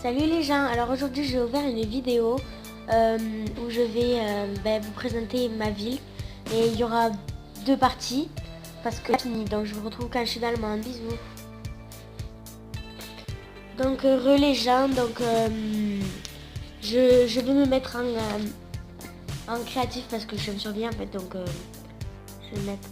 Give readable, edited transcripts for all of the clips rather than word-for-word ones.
Salut les gens, alors aujourd'hui j'ai ouvert une vidéo où je vais vous présenter ma ville et il y aura deux parties parce que fini, donc je vous retrouve quand je suis dans le monde, bisous. Donc les gens, donc je vais me mettre en créatif parce que je me souviens en fait, donc je vais mettre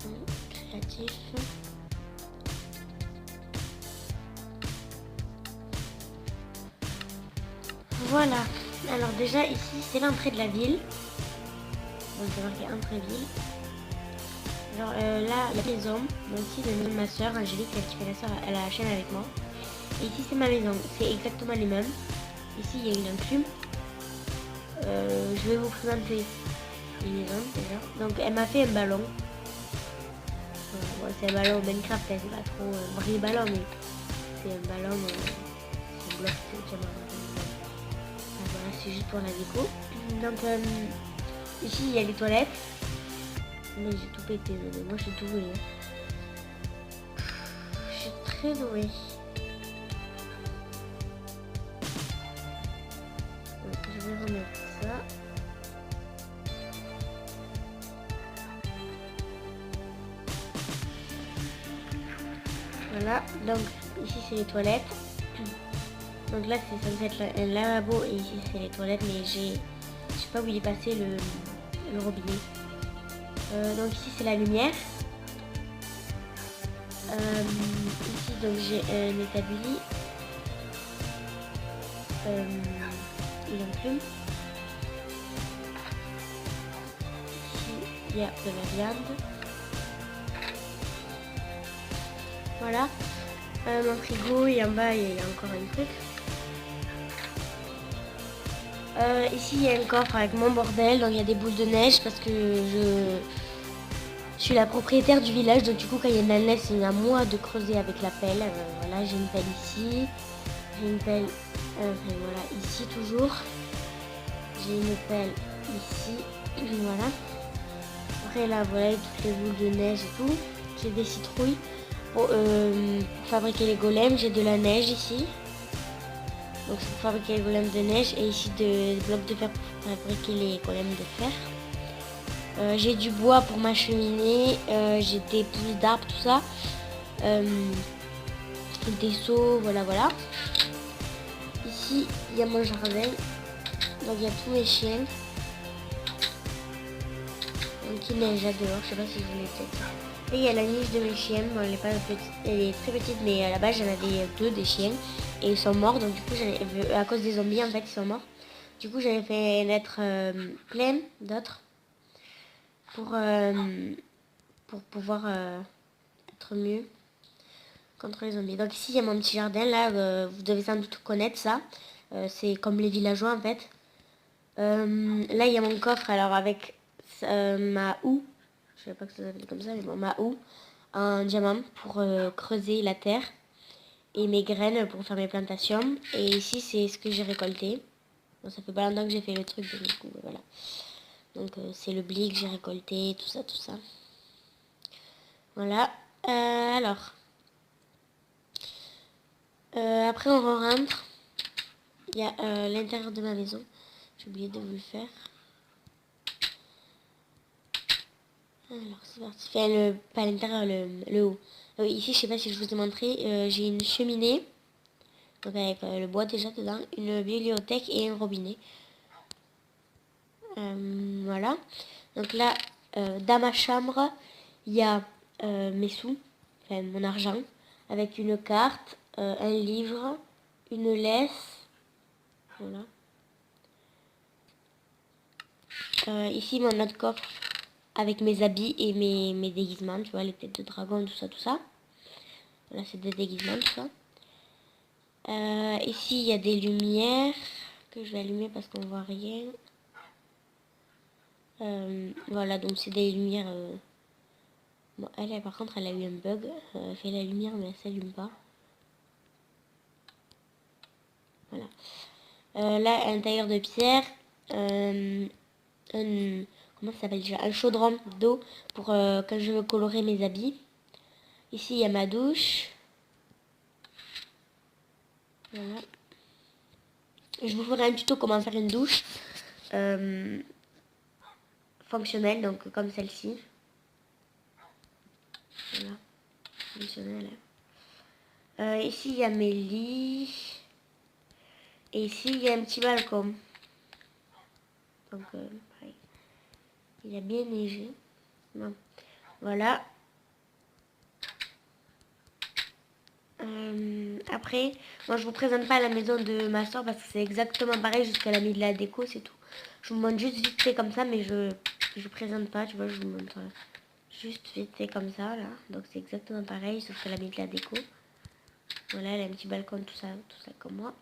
en créatif. Voilà, alors déjà ici c'est l'entrée de la ville. Donc c'est marqué entrée ville. Alors là, la maison, donc ici c'est la maison de ma soeur Angélique, qui fait la soeur à la chaîne avec moi. Et ici c'est ma maison, c'est exactement les mêmes. Ici il y a une enclume. Je vais vous présenter les maisons déjà. Donc elle m'a fait un ballon. Bon, c'est un ballon Minecraft, c'est pas trop un vrai ballon, mais c'est un ballon, c'est un bloc, voilà, c'est juste pour la déco. Donc ici il y a les toilettes. Mais j'ai tout pété, moi je suis tout douée. Je suis très douée. Donc, je vais remettre ça. Voilà, donc ici c'est les toilettes. Donc là c'est censé être un lavabo et ici c'est les toilettes, mais je sais pas où il est passé le robinet. Donc ici c'est la lumière. Ici donc j'ai un établi. Une enclume. Ici il y a de la viande. Voilà. Mon frigo et en bas il y a encore un truc. Ici il y a un coffre avec mon bordel, donc il y a des boules de neige parce que je suis la propriétaire du village, donc du coup quand il y a de la neige c'est à moi de creuser avec la pelle. Voilà, j'ai une pelle ici, j'ai une pelle voilà, ici toujours, j'ai une pelle ici, voilà. Après là voilà toutes les boules de neige et tout, j'ai des citrouilles pour fabriquer les golems, j'ai de la neige ici. Donc c'est pour fabriquer les golems de neige et ici des blocs de fer pour fabriquer les golems de fer. J'ai du bois pour ma cheminée, j'ai des pousses d'arbres, tout ça. Des seaux, voilà. Ici, il y a mon jardin. Donc il y a tous mes chiens. Qui neige là dehors, je sais pas si je vous l'ai dit. Et il y a la niche de mes chiens. Bon, elle est pas petite, elle est très petite, mais à la base j'en avais deux des chiens. Et ils sont morts, donc du coup, à cause des zombies, en fait, ils sont morts. Du coup, j'avais fait naître plein d'autres pour pouvoir être mieux contre les zombies. Donc ici, il y a mon petit jardin, là, vous devez sans doute connaître ça. C'est comme les villageois, en fait. Là, il y a mon coffre, alors avec ma houe, je sais pas que ça s'appelle comme ça, mais bon, ma houe en diamant pour creuser la terre. Et mes graines pour faire mes plantations. Et ici, c'est ce que j'ai récolté. Bon, ça fait pas longtemps que j'ai fait le truc, donc du coup, voilà. Donc c'est le blé que j'ai récolté, tout ça. Voilà. Alors. Après, on rentre. Il y a l'intérieur de ma maison. J'ai oublié de vous le faire. Alors, c'est parti. Enfin, pas l'intérieur, le haut. Ici, je sais pas si je vous ai montré, j'ai une cheminée. Donc avec le bois déjà dedans. Une bibliothèque et un robinet. Voilà. Donc là, dans ma chambre, il y a mes sous. Enfin, mon argent. Avec une carte, un livre, une laisse. Voilà. Ici, mon autre coffre avec mes habits et mes déguisements, tu vois, les têtes de dragon, tout ça. Là, c'est des déguisements, tout ça. Ici, il y a des lumières que je vais allumer parce qu'on voit rien. Voilà, donc c'est des lumières... Bon, elle, par contre, elle a eu un bug. Elle fait la lumière, mais elle s'allume pas. Voilà. Là, un tailleur de pierre. Comment ça s'appelle déjà? Un chaudron d'eau pour quand je veux colorer mes habits. Ici, il y a ma douche. Voilà. Je vous ferai un tuto comment faire une douche fonctionnelle, donc comme celle-ci. Voilà, fonctionnelle. Ici, il y a mes lits. Et ici, il y a un petit balcon. Donc, pareil. Il a bien neigé. Bon. Voilà. Après, moi je vous présente pas la maison de ma soeur parce que c'est exactement pareil, juste qu'elle a mis de la déco, c'est tout. Je vous montre juste vite fait comme ça, mais je présente pas, tu vois, je vous montre juste vite fait comme ça, là. Donc c'est exactement pareil, sauf qu'elle a mis de la déco. Voilà, elle a un petit balcon, tout ça comme moi.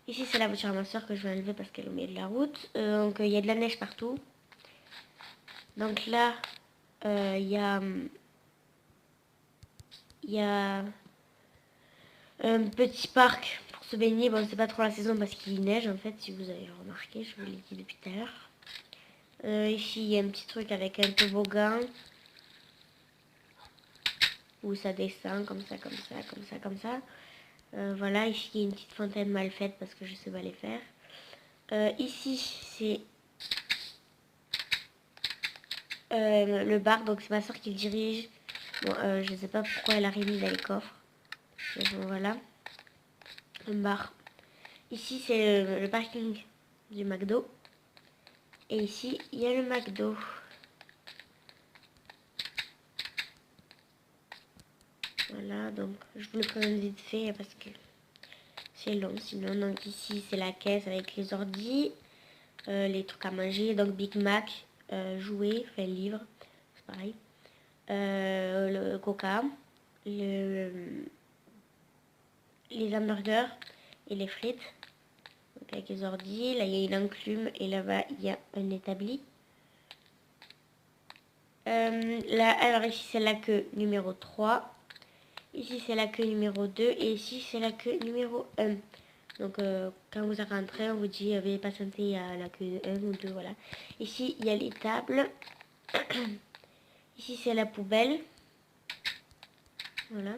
Ici c'est la voiture à ma soeur que je vais enlever parce qu'elle est au milieu de la route. Donc il y a de la neige partout. Donc là, il y a un petit parc pour se baigner. Bon, c'est pas trop la saison parce qu'il neige en fait, si vous avez remarqué, je vous l'ai dit depuis tout à l'heure. Ici, il y a un petit truc avec un toboggan où ça descend comme ça, comme ça, comme ça, comme ça. Voilà, ici, il y a une petite fontaine mal faite parce que je sais pas les faire. Ici, c'est le bar, donc c'est ma soeur qui le dirige. Bon, je sais pas pourquoi elle a remis dans les coffres. Mais bon, voilà. Un bar. Ici, c'est le parking du McDo. Et ici, il y a le McDo. Voilà, donc je vous le présente vite fait parce que c'est long sinon. Donc ici, c'est la caisse avec les ordis, les trucs à manger. Donc Big Mac, jouets, enfin livres, c'est pareil. Le Coca, les hamburgers et les frites. Donc avec les ordis, là il y a une enclume et là-bas il y a un établi. Là, alors ici c'est la queue numéro 3. Ici c'est la queue numéro 2 et ici c'est la queue numéro 1. Donc quand vous rentrez, on vous dit veuillez patienter à la queue 1 ou 2, voilà. Ici il y a les tables. Ici c'est la poubelle. Voilà.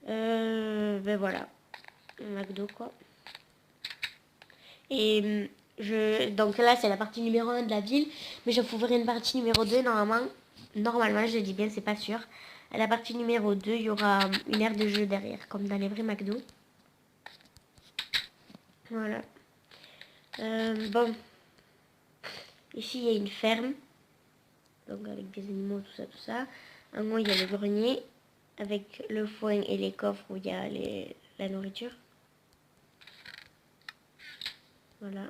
Ben voilà. Un McDo quoi. Et donc là c'est la partie numéro 1 de la ville. Mais je vous ferai une partie numéro 2 normalement. Normalement je dis bien, c'est pas sûr. À la partie numéro 2, il y aura une aire de jeu derrière, comme dans les vrais McDo. Voilà. Bon. Ici, il y a une ferme. Donc avec des animaux, tout ça, tout ça. En haut, il y a le grenier. Avec le foin et les coffres où il y a la nourriture. Voilà.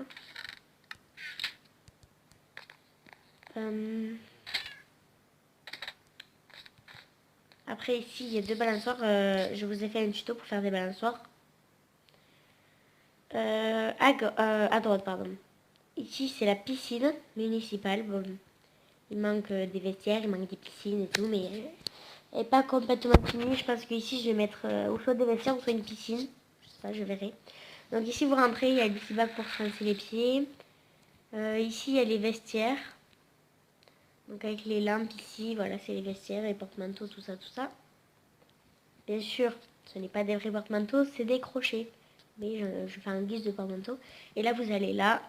Après, ici, il y a deux balançoires. Je vous ai fait un tuto pour faire des balançoires. À droite, pardon. Ici, c'est la piscine municipale. Bon, il manque des vestiaires, il manque des piscines et tout, mais elle n'est pas complètement finie. Je pense qu'ici, je vais mettre ou soit des vestiaires ou soit une piscine. Je sais pas, je verrai. Donc ici, vous rentrez, il y a des petits bacs pour se rincer les pieds. Ici, il y a les vestiaires. Donc avec les lampes ici, voilà, c'est les vestiaires, les porte-manteaux, tout ça, tout ça. Bien sûr, ce n'est pas des vrais porte-manteaux, c'est des crochets. Mais je fais un guise de porte-manteau. Et là, vous allez là,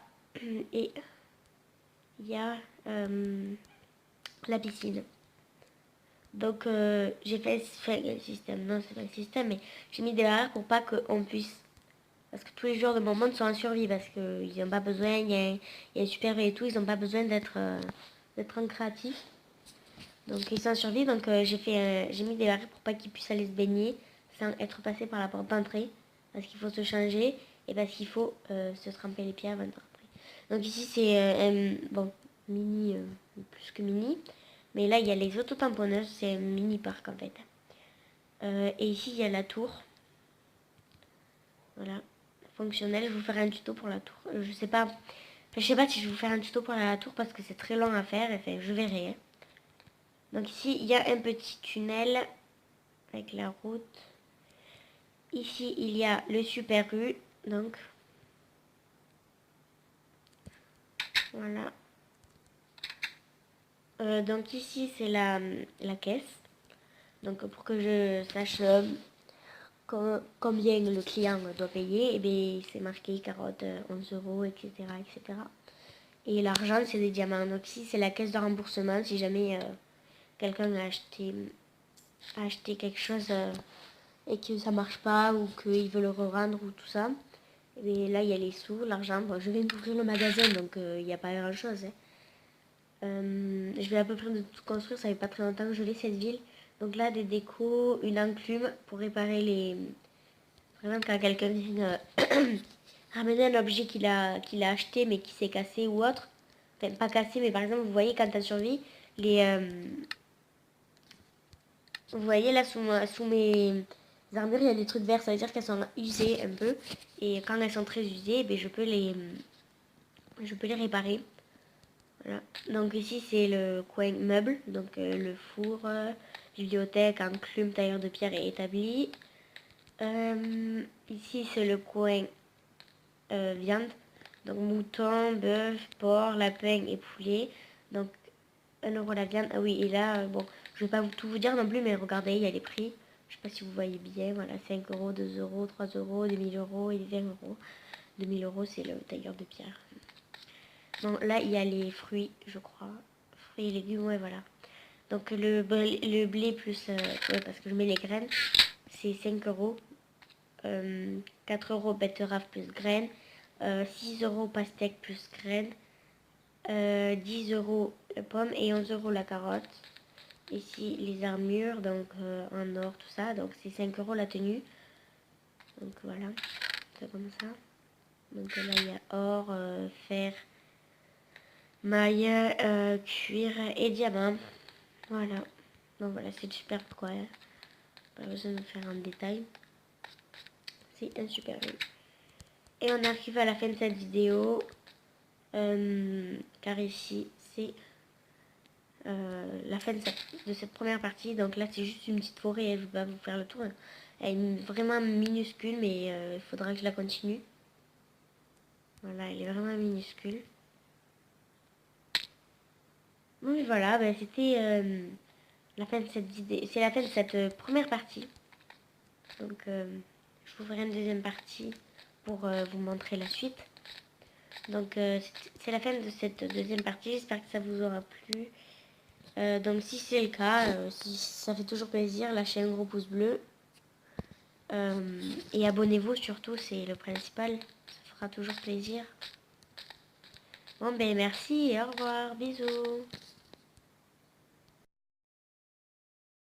et il y a la piscine. Donc j'ai fait le système, non c'est pas le système, mais j'ai mis des barrières pour pas qu'on puisse. Parce que tous les joueurs de mon monde sont en survie, parce qu'ils n'ont pas besoin, il y a un super et tout, ils n'ont pas besoin d'être en créatif. Donc ils sont en survie, donc j'ai mis des barrières pour pas qu'ils puissent aller se baigner sans être passés par la porte d'entrée. Parce qu'il faut se changer et parce qu'il faut se tremper les pieds avant de rentrer. Donc ici c'est bon, mini, plus que mini. Mais là il y a les autotamponneuses, c'est un mini parc en fait. Et ici il y a la tour. Voilà, fonctionnelle. Je vous ferai un tuto pour la tour. Je sais pas si je vais vous faire un tuto pour la tour parce que c'est très long à faire. Enfin, je verrai. Hein. Donc ici, il y a un petit tunnel avec la route. Ici, il y a le Super U. Donc, voilà. Donc ici, c'est la caisse. Donc pour que je sache combien le client doit payer, et bien c'est marqué carottes 11 euros, etc. etc. Et l'argent, c'est des diamants. Donc ici, c'est la caisse de remboursement si jamais quelqu'un a acheté quelque chose et que ça marche pas ou qu'il veut le revendre ou tout ça. Et bien là, il y a les sous, l'argent. Bon, je viens d'ouvrir le magasin, donc il n'y a pas grand-chose. Hein. Je vais à peu près de tout construire, ça fait pas très longtemps que je l'ai cette ville. Donc là, des décos, une enclume pour réparer les... Par exemple, quand quelqu'un vient ramener un objet qu'il a acheté mais qui s'est cassé ou autre. Enfin, pas cassé, mais par exemple, vous voyez quand t'as survie, les... vous voyez là, sous mes armures, il y a des trucs verts, ça veut dire qu'elles sont usées un peu. Et quand elles sont très usées, ben, je peux les réparer. Voilà. Donc ici c'est le coin meuble, donc le four, bibliothèque, enclume, tailleur de pierre est établi. Ici c'est le coin viande, donc mouton, bœuf, porc, lapin et poulet. Donc 1 € la viande. Ah oui, et là, bon, je vais pas tout vous dire non plus, mais regardez, il y a les prix. Je sais pas si vous voyez bien, voilà, 5 €, 2 €, 3 €, 2000 € et 20 €. 2000 € c'est le tailleur de pierre. Bon, là, il y a les fruits, je crois. Fruits et légumes, ouais, voilà. Donc, le blé plus... ouais, parce que je mets les graines, c'est 5 €. 4 € betterave plus graines. 6 € pastèque plus graines. 10 € pomme et 11 € la carotte. Ici, les armures, donc en or, tout ça. Donc, c'est 5 € la tenue. Donc, voilà. C'est comme ça. Donc, là, il y a or, fer, maille, cuir et diamant. Voilà. Donc voilà, c'est super quoi. Hein. Pas besoin de faire en détail. C'est un super jeu. Et on arrive à la fin de cette vidéo. Car ici, c'est la fin de cette première partie. Donc là, c'est juste une petite forêt. Hein, je ne vais pas vous faire le tour. Hein. Elle est vraiment minuscule, mais il faudra que je la continue. Voilà, elle est vraiment minuscule. Oui, voilà, ben, c'était la fin de cette vidéo. C'est la fin de cette première partie. Donc, je vous ferai une deuxième partie pour vous montrer la suite. Donc, c'est la fin de cette deuxième partie. J'espère que ça vous aura plu. Donc, si c'est le cas, si ça fait toujours plaisir, lâchez un gros pouce bleu. Et abonnez-vous surtout, c'est le principal. Ça fera toujours plaisir. Bon, ben merci et au revoir. Bisous.